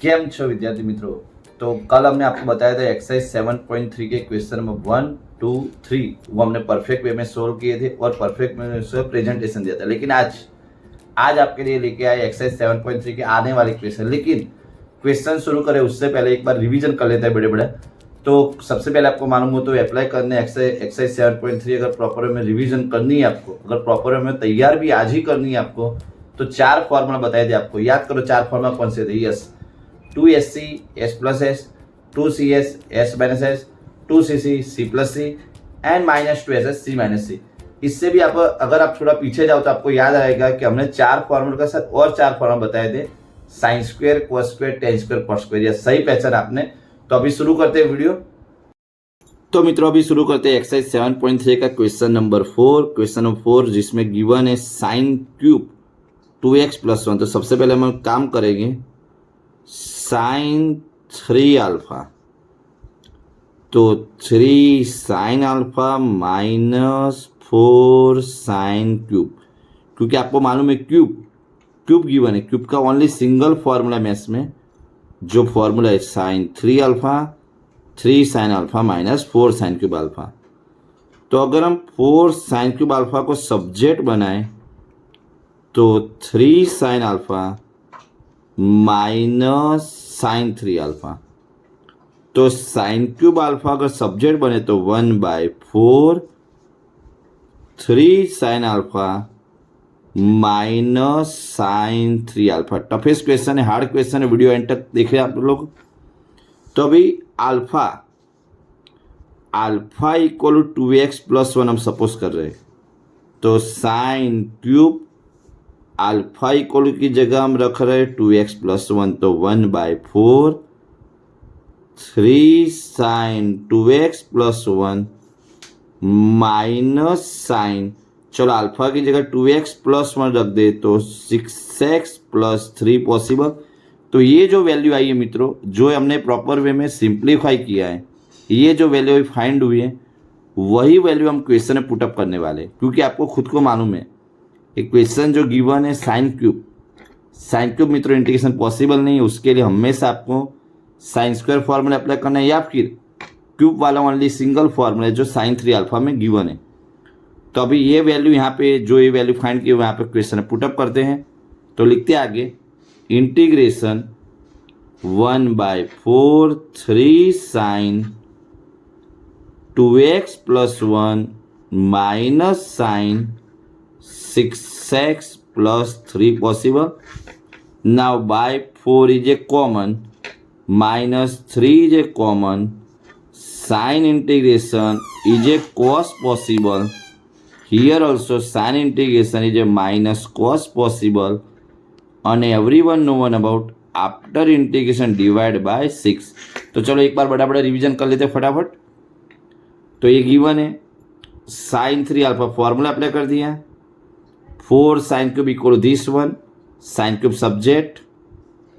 केम छो विद्यार्थी मित्रों। तो कल हमने आपको बताया था एक्सरसाइज 7.3 के क्वेश्चन नंबर 1, 2, 3 वो हमने परफेक्ट वे में सोल्व किए थे और परफेक्ट वे में प्रेजेंटेशन दिया था। लेकिन आज आपके लिए लेके आए एक्सरसाइज 7.3 के आने वाले क्वेश्चन। लेकिन क्वेश्चन शुरू करें उससे पहले एक बार रिवीजन कर लेते हैं बड़े बड़े। तो सबसे पहले आपको मालूम हो तो अप्लाई करने एक्सरसाइज 7.3 अगर प्रॉपर वे में रिवीजन करनी है आपको, अगर प्रॉपर वे में तैयार भी आज ही करनी है आपको, तो 4 फॉर्मूला बताए थे आपको। याद करो 4 फॉर्मूला कौन से थे। Yes, 2SC S plus S, 2CS S minus S, 2CC C plus C and -2SS C minus C। इससे भी आप अगर आप थोड़ा पीछे जाओ तो आपको याद आएगा कि हमने 4 फॉर्मूला का साथ और 4 फॉर्मूला बताए थे, sine square, cos square, ten square, cos square. यह सही पहचान आपने। तो अभी शुरू करते हैं वीडियो। तो मित्रों अभी शुरू करते हैं एक्सरसाइज 7.3 का क्वेश्चन नंबर 4 जिसमें गिवन है साइन क्यूब 2x + 1। तो सबसे पहले हम काम करेंगे साइन 3 अल्फा, तो 3 साइन अल्फा -4 साइन क्यूब, क्योंकि आपको मालूम है क्यूब गिवन है। क्यूब का ओनली सिंगल फॉर्मूला मैथ्स में जो फॉर्मूला है sine 3 alpha, 3 sine alpha -4 sine cube alpha. तो अगर हम 4 साइन क्यूब अल्फा को सब्जेक्ट बनाएं तो 3 साइन अल्फा -साइन 3 अल्फा। तो साइन क्यूब अल्फा अगर सब्जेक्ट बने तो 1/4 3 sine alpha -sine 3 alpha. Toughest question है, हार्ड क्वेश्चन है, वीडियो एंड तक देख रहे हैं आप लोग। तो अभी अल्फा इक्वल टू 2x + 1 हम सपोज कर रहे हैं। तो साइन क्यूब अल्फा इक्वल की जगह हम रख रहे हैं 2x + 1, तो 1/4 3 साइन 2x + 1 साइन, चलो अल्फा की जगह 2x + 1 रख दे तो 6x + 3 पॉसिबल। तो ये जो वैल्यू आई है मित्रों, जो हमने प्रॉपर वे में सिंप्लीफाई किया है, ये जो वैल्यू फाइंड हुई है वही वैल्यू हम क्वेश्चन में पुटअप करने वाले हैं। क्योंकि आपको खुद को मालूम है एक क्वेश्चन जो गिवन है साइन क्यूब मित्रों इंटीग्रेशन पॉसिबल नहीं है। उसके लिए हमेशा आपको साइन स्क्वायर फॉर्मूला अप्लाई करना है या फिर क्यूब वाला ओनली सिंगल फॉर्मूला जो साइन 3 अल्फा में गिवन है। तो अभी ये वैल्यू यहाँ पे जो ये वैल्यू फाइंड की यहाँ पे क्वेश्चन में पुटअप करते हैं। तो लिखते हैं आगे integration 1/4 3 sine 2x + 1 sine 6x + 3 possible. Now /4 is a common, -3 is a common, sine integration is a cos possible. Here also sine integration is a -cos possible, and everyone know about after integration divide by 6. तो चलो एक बार बड़ा revision कर लेते हैं फटाफट। तो ये गिवन है साइन 3 अल्फा फॉर्मूला अप्लाई कर दिया, 4 sine cube equal this one, sine cube subject.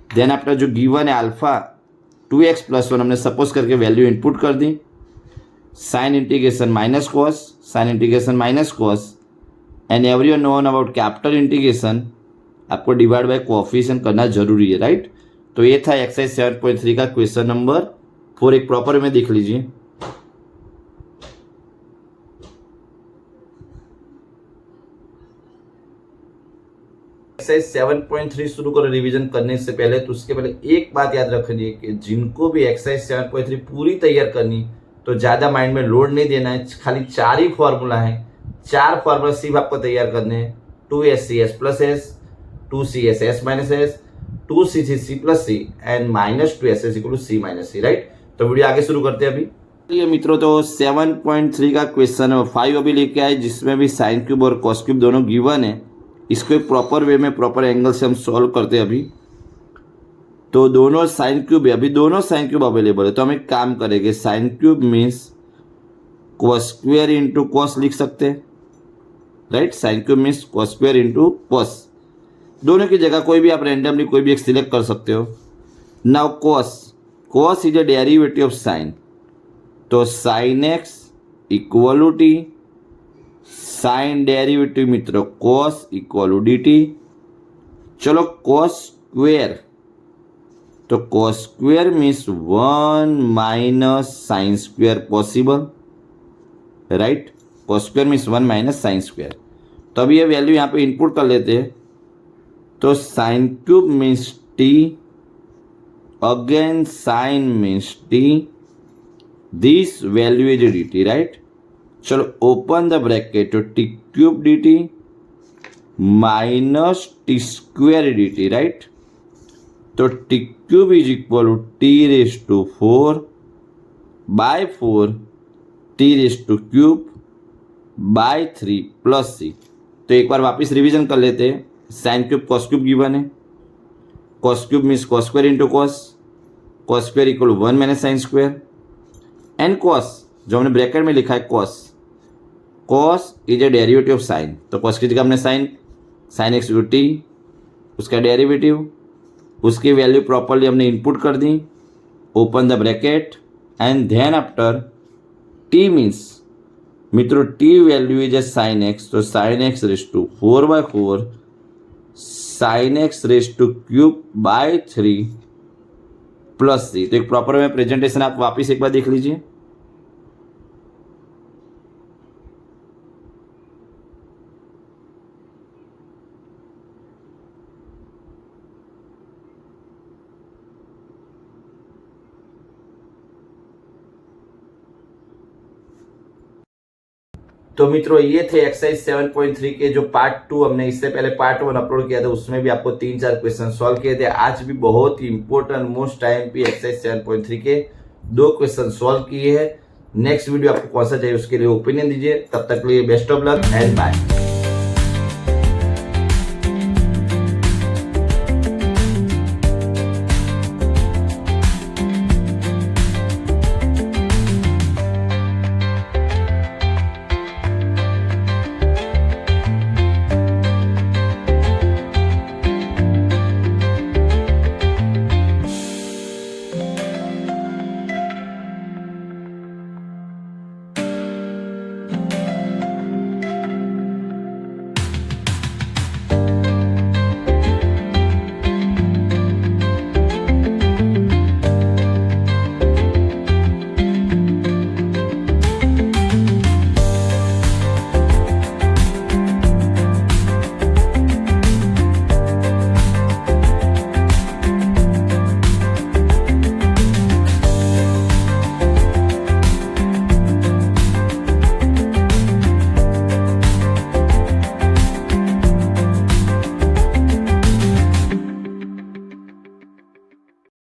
Then after जो गिवन है अल्फा 2x + 1 हमने सपोज करके वैल्यू इनपुट कर दी, sine integration -cos and everyone known about कि आफ्टर इंटीग्रेशन आपको डिवाइड बाय कोएफिशिएंट करना जरूरी है, राइट। तो ये था एक्सरसाइज 7.3 का क्वेश्चन नंबर 4। एक प्रॉपर में देख लीजिए। एक्सरसाइज 7.3 शुरू करो रिवीजन करने से पहले, तो उसके पहले एक बात याद रखिए कि जिनको भी एक्सरसाइज 7.3 पूरी तैयार करनी तो ज़्यादा माइंड में लोड नहीं देना है। खाली 4 ही फॉर्मूला है, 4 फॉर्मूला सिर्फ आपको तैयार करने हैं। 2SC S + S, 2CS S - S, 2CC C + C and -2SS = C - C, right. तो वीडियो आगे शुरू करते हैं अभी। चलिए मित्रों, तो 7.3 का क्वेश्चन नंबर 5 अभी लेके आए, जिसमें भी साइन क्यूब और कॉस क्यूब दोनों गिवन है। इसको एक प्रॉपर वे में प्रॉपर एंगल से हम सॉल्व करते हैं अभी। तो दोनों साइन क्यूब है, अभी दोनों साइन क्यूब अवेलेबल है। तो हम एक काम करेंगे, sign cube means cos square into cos लिख सकते हैं, right. Sign cube means cos square into cos, दोनों की जगह कोई भी आप रैंडमली कोई भी एक सिलेक्ट कर सकते हो। Now cos is a derivative of sine, तो sine x equal to t, sine derivative मित्रों cos इक्वल टू dt। चलो cos स्क्वेयर तो cos square means 1 minus sine square possible, right. cos square means 1 minus sine square. तो अब ये value यहाँ पे input कर लेते हैं। तो sine cube means t, again sine means t, this value is d t, right. चलो ओपन द ब्रैकेट, तो t cube d t minus t square d t, right. तो t cube is equal to t raise to 4 by 4 t raise to cube by 3 plus c. तो एक बार वापस revision कर लेते हैं। Sine cube cos cube given है, cos cube means cos square into cos, cos square equal 1 minus sine square, and cos जो हमने ब्रैकेट में लिखा है cos, cos is a derivative of sine. तो कॉस की जगह हमने साइन एक्स यू टी, उसका डेरिवेटिव, उसकी वैल्यू प्रॉपरली हमने इनपुट कर दी। Open the bracket and then after t means, मित्रों t value is a sine x, तो sine x raise to 4 by 4 sine x raise to cube by 3 plus c. तो एक proper में presentation आप वापिस एक बार देख लीजिए। तो मित्रों ये थे एक्सरसाइज 7.3 के जो पार्ट 2, हमने इससे पहले पार्ट 1 अपलोड किया था, उसमें भी आपको 3-4 क्वेश्चन सॉल्व किए थे। आज भी बहुत ही इंपॉर्टेंट मोस्ट टाइम पे एक्सरसाइज 7.3 के 2 क्वेश्चन सॉल्व किए हैं। नेक्स्ट वीडियो आपको कौन सा चाहिए उसके लिए ओपिनियन दीजिए। तब तक के लिए best of luck and bye.